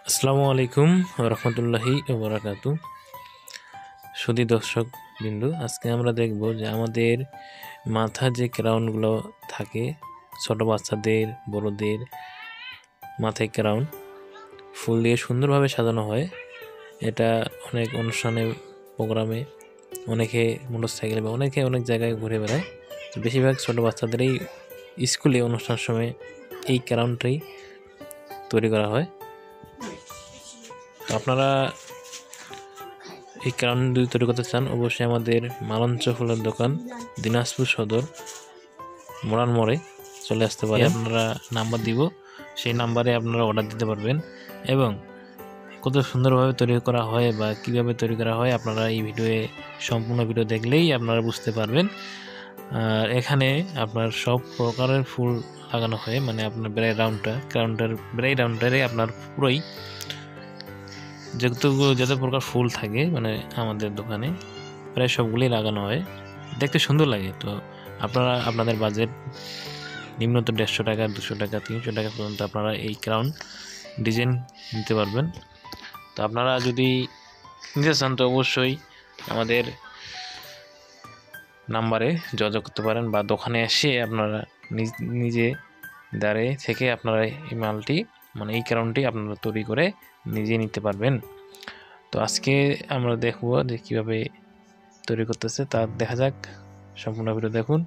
আসসালামু আলাইকুম রহমতুল্লাহি ওবরাকাতু। সুধী দর্শক বিন্দু, আজকে আমরা দেখব যে আমাদের মাথা যে ক্রাউনগুলো থাকে, ছোট বাচ্চাদের, বড়দের মাথায় ক্রাউন ফুল দিয়ে সুন্দরভাবে সাজানো হয়। এটা অনেক অনুষ্ঠানে, প্রোগ্রামে, অনেকে মোটরসাইকেলে বা অনেকে অনেক জায়গায় ঘুরে বেড়ায়। বেশিরভাগ ছোট বাচ্চাদেরই স্কুলে অনুষ্ঠানের সময় এই ক্রাউনটাই তৈরি করা হয়। তো আপনারা এই ক্রাউন যদি তৈরি করতে চান, অবশ্যই আমাদের মালঞ্চ ফুলের দোকান, দিনাজপুর সদর, মোড়ান মোড়ে চলে আসতে পারে। আপনারা নাম্বার দিব, সেই নাম্বারে আপনারা অর্ডার দিতে পারবেন। এবং কত সুন্দরভাবে তৈরি করা হয় বা কীভাবে তৈরি করা হয়, আপনারা এই সম্পূর্ণ ভিডিও দেখলেই আপনারা বুঝতে পারবেন। আর এখানে আপনার সব প্রকারের ফুল লাগানো হয়, মানে আপনার ব্যাকগ্রাউন্ডটারে আপনার পুরোই যত প্রকার ফুল থাকে, মানে আমাদের দোকানে প্রায় সবগুলোই লাগানো হয়, দেখতে সুন্দর লাগে। তো আপনারা আপনাদের বাজেট নিম্নত 150 টাকা, 200 টাকা, 300 টাকা পর্যন্ত আপনারা এই ক্রাউন ডিজাইন নিতে পারবেন। তো আপনারা যদি নিতে চান তো অবশ্যই আমাদের নাম্বারে যোগাযোগ করতে পারেন, বা দোকানে এসে আপনারা নিজে দাঁড়িয়ে থেকে আপনারা এই মালটি, মানে এই ক্রাউনটি আপনারা তৈরি করে নিজে নিতে পারবেন। তো আজকে আমরা দেখব যে কীভাবে তৈরি করতেছে, তা দেখা যাক। সম্পূর্ণ ভিডিও দেখুন।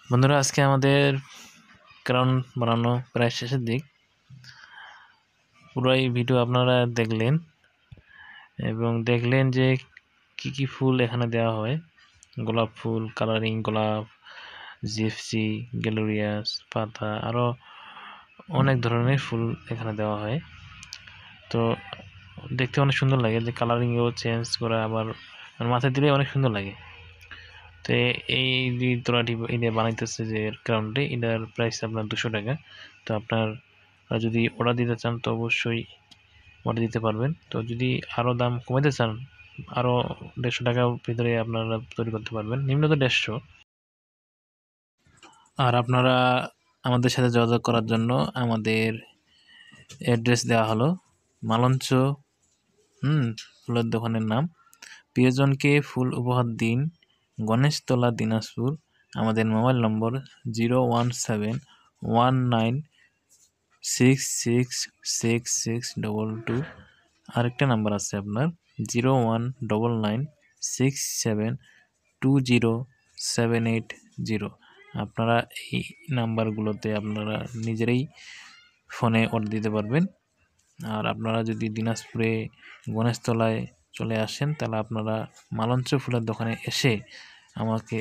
বন্ধুরা, আজকে আমাদের ক্রাউন বানানো প্রায় শেষের দিক। পুরোই ভিডিও আপনারা দেখলেন এবং দেখলেন যে কি কি ফুল এখানে দেওয়া হয়। গোলাপ ফুল, কালারিং গোলাপ, জিপসি, গ্যালোরিয়াস, পাতা, আরও অনেক ধরনের ফুল এখানে দেওয়া হয়। তো দেখতে অনেক সুন্দর লাগে, যে কালারিংও চেঞ্জ করা, আবার মাথায় দিলে অনেক সুন্দর লাগে। তো এই যে তোলাটি এটা বানাইতেছে, যে ক্রাউনটি, এটার প্রাইস আপনার 200 টাকা। তো আপনার যদি অর্ডার দিতে চান তো অবশ্যই অর্ডার দিতে পারবেন। তো যদি আরও দাম কমাইতে চান, আরও 150 টাকার ভিতরে আপনারা তৈরি করতে পারবেন, নিম্নত 150। আর আপনারা আমাদের সাথে যোগাযোগ করার জন্য আমাদের অ্যাড্রেস দেওয়া হলো, মালঞ্চ ফুলের দোকানের নাম। প্রিয়জনকে ফুল উপহার দিন, গণেশতলা, দিনাজপুর। আমাদের মোবাইল নম্বর 01719666622। আরেকটা নাম্বার আছে আপনার 01999672078 আপনারা এই নাম্বারগুলোতে আপনারা নিজেরাই ফোনে অর্ডার দিতে পারবেন। আর আপনারা যদি দিনাজপুরে গণেশতলায় চলে আসেন তাহলে আপনারা মালঞ্চ ফুলের দোকানে এসে আমাকে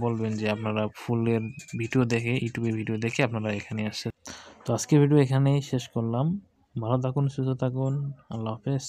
বলবেন যে আপনারা ফুলের ভিডিও দেখে, ইউটিউবে ভিডিও দেখে আপনারা এখানে আসেন। তো আজকে ভিডিও এখানেই শেষ করলাম। ভালো থাকুন, সুস্থ থাকুন, আল্লাহ হাফেজ।